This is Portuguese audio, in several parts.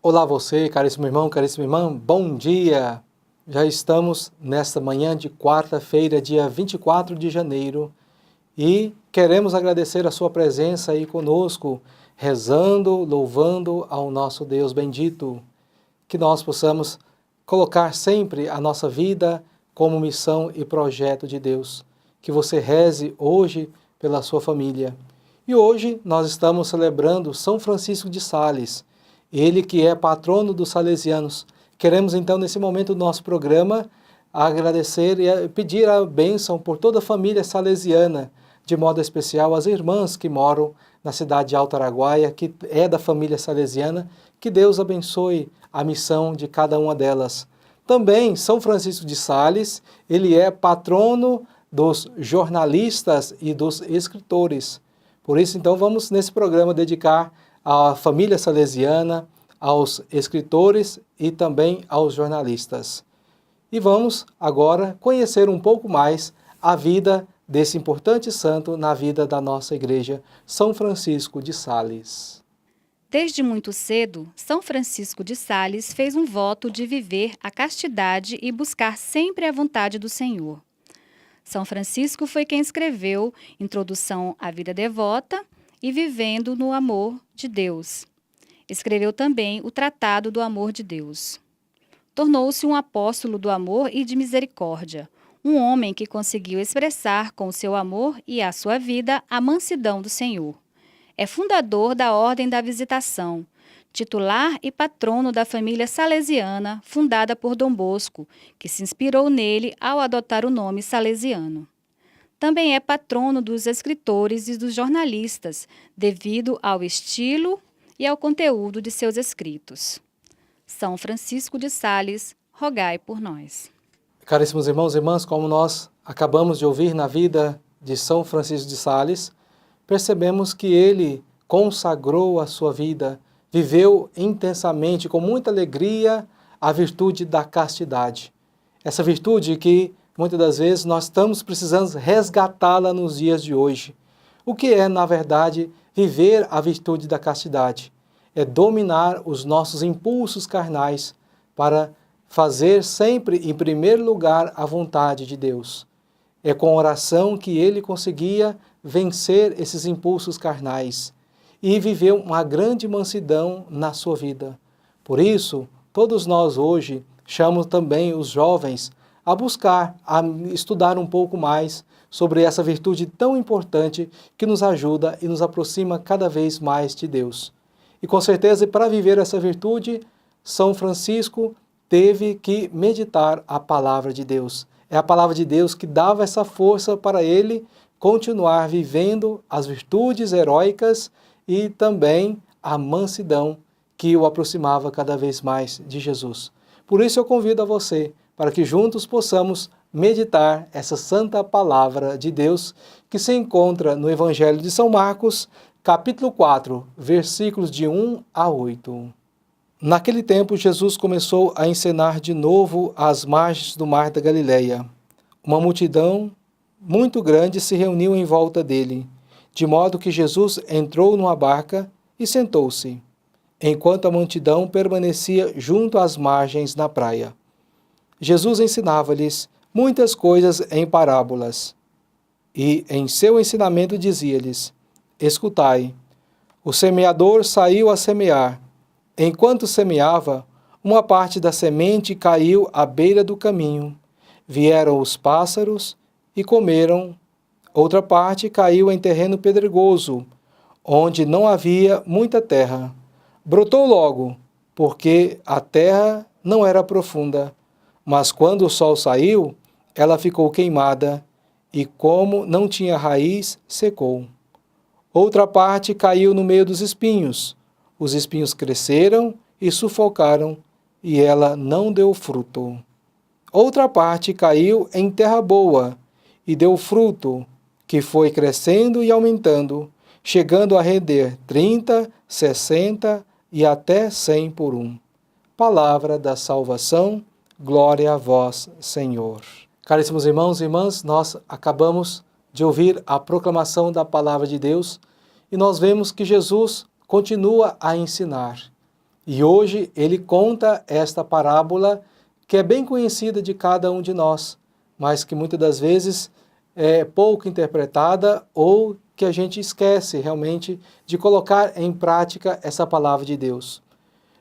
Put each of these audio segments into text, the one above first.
Olá você, caríssimo irmão, caríssima irmã, bom dia! Já estamos nesta manhã de quarta-feira, dia 24 de janeiro, e queremos agradecer a sua presença aí conosco, rezando, louvando ao nosso Deus bendito. Que nós possamos colocar sempre a nossa vida como missão e projeto de Deus. Que você reze hoje pela sua família. E hoje nós estamos celebrando São Francisco de Sales, ele que é patrono dos salesianos. Queremos então, nesse momento do nosso programa, agradecer e pedir a bênção por toda a família salesiana, de modo especial as irmãs que moram na cidade de Alto Araguaia, que é da família salesiana, que Deus abençoe a missão de cada uma delas. Também São Francisco de Sales, ele é patrono dos jornalistas e dos escritores. Por isso, então, vamos nesse programa dedicar à família salesiana, aos escritores e também aos jornalistas. E vamos agora conhecer um pouco mais a vida desse importante santo na vida da nossa igreja, São Francisco de Sales. Desde muito cedo, São Francisco de Sales fez um voto de viver a castidade e buscar sempre a vontade do Senhor. São Francisco foi quem escreveu Introdução à Vida Devota e Vivendo no Amor de Deus. Escreveu também o Tratado do Amor de Deus. Tornou-se um apóstolo do amor e de misericórdia, um homem que conseguiu expressar com o seu amor e a sua vida a mansidão do Senhor. É fundador da Ordem da Visitação, titular e patrono da família salesiana fundada por Dom Bosco, que se inspirou nele ao adotar o nome salesiano. Também é patrono dos escritores e dos jornalistas, devido ao estilo e ao conteúdo de seus escritos. São Francisco de Sales, rogai por nós. Caríssimos irmãos e irmãs, como nós acabamos de ouvir na vida de São Francisco de Sales, percebemos que ele consagrou a sua vida, viveu intensamente, com muita alegria, a virtude da castidade. Essa virtude que, muitas das vezes, nós estamos precisando resgatá-la nos dias de hoje. O que é, na verdade, viver a virtude da castidade? É dominar os nossos impulsos carnais para fazer sempre, em primeiro lugar, a vontade de Deus. É com oração que ele conseguia vencer esses impulsos carnais e viver uma grande mansidão na sua vida. Por isso, todos nós hoje chamamos também os jovens a buscar, a estudar um pouco mais sobre essa virtude tão importante que nos ajuda e nos aproxima cada vez mais de Deus. E com certeza, para viver essa virtude, São Francisco teve que meditar a palavra de Deus. É a palavra de Deus que dava essa força para ele continuar vivendo as virtudes heróicas e também a mansidão que o aproximava cada vez mais de Jesus. Por isso eu convido a você para que juntos possamos meditar essa santa palavra de Deus que se encontra no Evangelho de São Marcos, capítulo 4, versículos de 1 a 8. Naquele tempo, Jesus começou a ensinar de novo às margens do mar da Galileia. Uma multidão muito grande se reuniu em volta dele, de modo que Jesus entrou numa barca e sentou-se, enquanto a multidão permanecia junto às margens na praia. Jesus ensinava-lhes muitas coisas em parábolas, e em seu ensinamento dizia-lhes: Escutai, o semeador saiu a semear. Enquanto semeava, uma parte da semente caiu à beira do caminho. Vieram os pássaros e comeram. Outra parte caiu em terreno pedregoso, onde não havia muita terra. Brotou logo, porque a terra não era profunda. Mas quando o sol saiu, ela ficou queimada, e como não tinha raiz, secou. Outra parte caiu no meio dos espinhos. Os espinhos cresceram e sufocaram, e ela não deu fruto. Outra parte caiu em terra boa, e deu fruto, que foi crescendo e aumentando, chegando a render 30, 60 e até 100 por um. Palavra da salvação, glória a vós, Senhor. Caríssimos irmãos e irmãs, nós acabamos de ouvir a proclamação da palavra de Deus e nós vemos que Jesus continua a ensinar. E hoje ele conta esta parábola que é bem conhecida de cada um de nós, mas que muitas das vezes é pouco interpretada ou que a gente esquece realmente de colocar em prática essa palavra de Deus.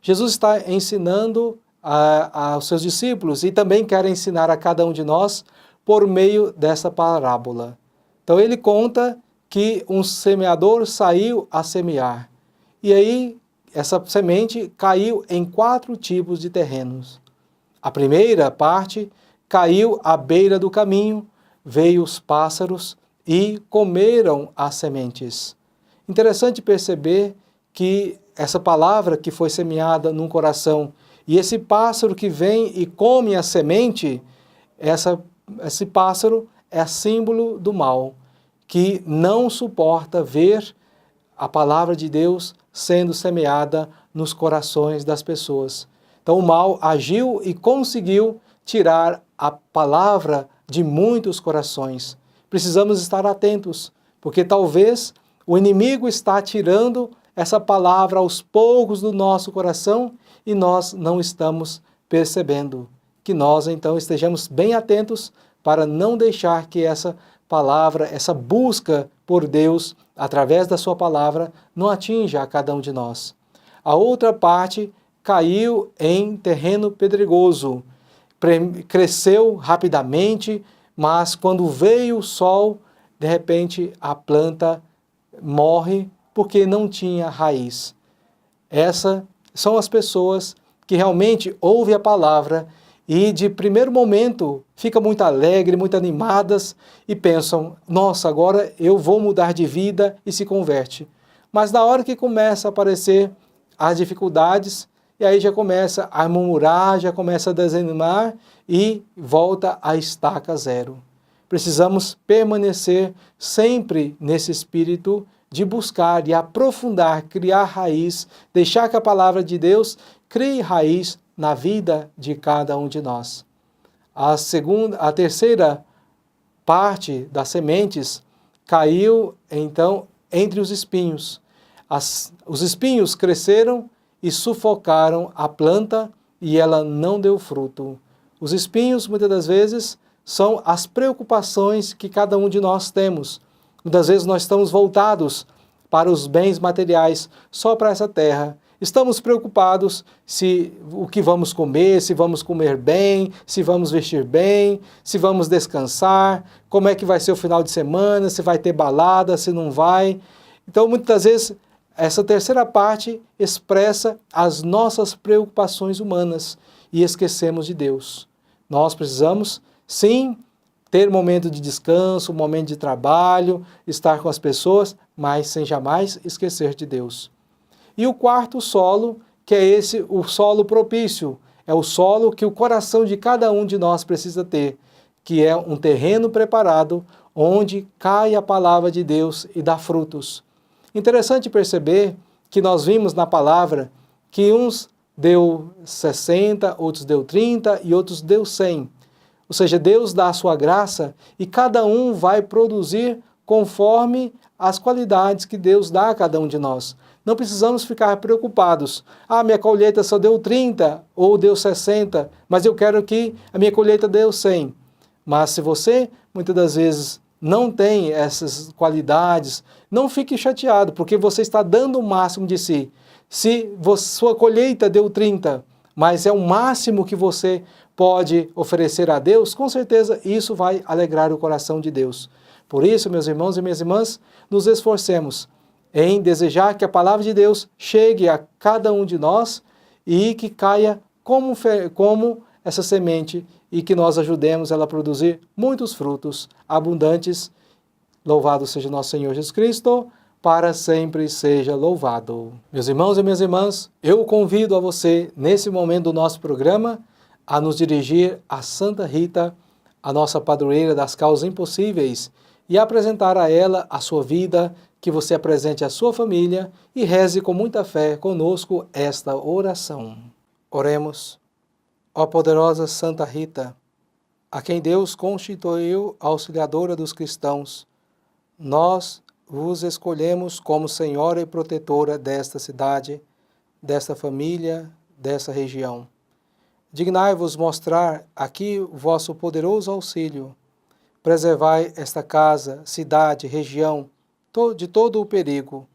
Jesus está ensinando aos seus discípulos e também quer ensinar a cada um de nós por meio dessa parábola. Então ele conta que um semeador saiu a semear. E aí essa semente caiu em 4 tipos de terrenos. A primeira parte caiu à beira do caminho, veio os pássaros e comeram as sementes. Interessante perceber que essa palavra que foi semeada num coração e esse pássaro que vem e come a semente, esse pássaro é símbolo do mal, que não suporta ver a palavra de Deus sendo semeada nos corações das pessoas. Então o mal agiu e conseguiu tirar a palavra de muitos corações. Precisamos estar atentos, porque talvez o inimigo está tirando essa palavra aos poucos do nosso coração e nós não estamos percebendo. Que nós então estejamos bem atentos para não deixar que essa palavra, essa busca por Deus através da sua palavra não atinja a cada um de nós. A outra parte caiu em terreno pedregoso, cresceu rapidamente, mas quando veio o sol, de repente a planta morre porque não tinha raiz. Essas são as pessoas que realmente ouvem a palavra e de primeiro momento ficam muito alegres, muito animadas e pensam, nossa, agora eu vou mudar de vida e se converte. Mas na hora que começa a aparecer as dificuldades, e aí já começa a murmurar, já começa a desanimar e volta à estaca zero. Precisamos permanecer sempre nesse espírito de buscar e aprofundar, criar raiz, deixar que a palavra de Deus crie raiz na vida de cada um de nós. A terceira parte das sementes caiu, então, entre os espinhos. Os espinhos cresceram e sufocaram a planta e ela não deu fruto. Os espinhos, muitas das vezes, são as preocupações que cada um de nós temos. Muitas vezes nós estamos voltados para os bens materiais, só para essa terra. Estamos preocupados se o que vamos comer, se vamos comer bem, se vamos vestir bem, se vamos descansar, como é que vai ser o final de semana, se vai ter balada, se não vai. Então, muitas vezes, essa terceira parte expressa as nossas preocupações humanas e esquecemos de Deus. Nós precisamos, sim, ter momento de descanso, momento de trabalho, estar com as pessoas, mas sem jamais esquecer de Deus. E o quarto solo, que é o solo propício, é o solo que o coração de cada um de nós precisa ter, que é um terreno preparado onde cai a palavra de Deus e dá frutos. Interessante perceber que nós vimos na palavra que uns deu 60, outros deu 30 e outros deu 100. Ou seja, Deus dá a sua graça e cada um vai produzir conforme as qualidades que Deus dá a cada um de nós. Não precisamos ficar preocupados. Ah, minha colheita só deu 30 ou deu 60, mas eu quero que a minha colheita deu 100. Mas se você, muitas das vezes, não tem essas qualidades, não fique chateado, porque você está dando o máximo de si. Se sua colheita deu 30, mas é o máximo que você pode oferecer a Deus, com certeza isso vai alegrar o coração de Deus. Por isso, meus irmãos e minhas irmãs, nos esforcemos em desejar que a palavra de Deus chegue a cada um de nós e que caia como essa semente e que nós ajudemos ela a produzir muitos frutos abundantes. Louvado seja nosso Senhor Jesus Cristo, para sempre seja louvado. Meus irmãos e minhas irmãs, eu convido a você, nesse momento do nosso programa, a nos dirigir a Santa Rita, a nossa padroeira das causas impossíveis, e apresentar a ela a sua vida, que você apresente a sua família e reze com muita fé conosco esta oração. Oremos. Ó poderosa Santa Rita, a quem Deus constituiu auxiliadora dos cristãos, nós vos escolhemos como senhora e protetora desta cidade, desta família, dessa região. Dignai-vos mostrar aqui o vosso poderoso auxílio. Preservai esta casa, cidade, região, de todo o perigo,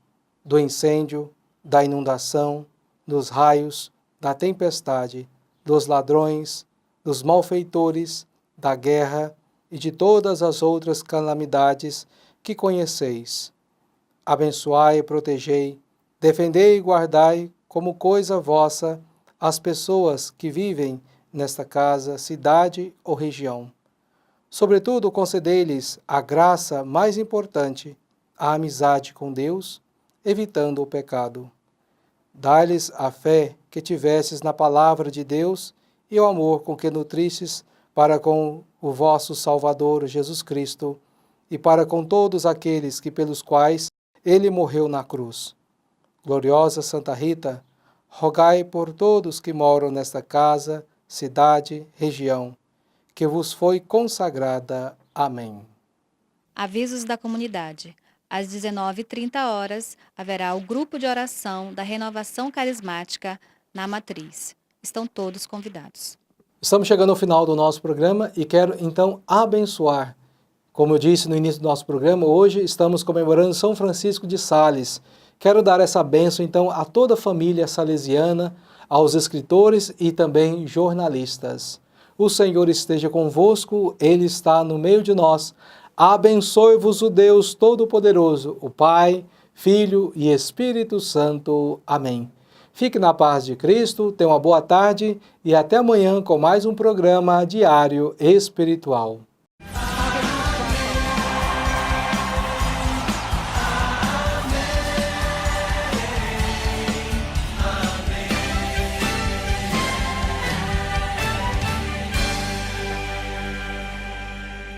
do incêndio, da inundação, dos raios, da tempestade, dos ladrões, dos malfeitores, da guerra e de todas as outras calamidades que conheceis. Abençoai e protegei, defendei e guardai como coisa vossa as pessoas que vivem nesta casa, cidade ou região. Sobretudo, concedei-lhes a graça mais importante, a amizade com Deus, evitando o pecado. Dai-lhes a fé que tivesses na palavra de Deus e o amor com que nutristes para com o vosso Salvador Jesus Cristo e para com todos aqueles que pelos quais ele morreu na cruz. Gloriosa Santa Rita, rogai por todos que moram nesta casa, cidade, região, que vos foi consagrada. Amém. Avisos da comunidade. Às 19h30 haverá o grupo de oração da Renovação Carismática na Matriz. Estão todos convidados. Estamos chegando ao final do nosso programa e quero então abençoar. Como eu disse no início do nosso programa, hoje estamos comemorando São Francisco de Sales. Quero dar essa bênção então a toda a família salesiana, aos escritores e também jornalistas. O Senhor esteja convosco, Ele está no meio de nós. Abençoe-vos o Deus Todo-Poderoso, o Pai, Filho e Espírito Santo. Amém. Fique na paz de Cristo, tenha uma boa tarde e até amanhã com mais um programa diário espiritual.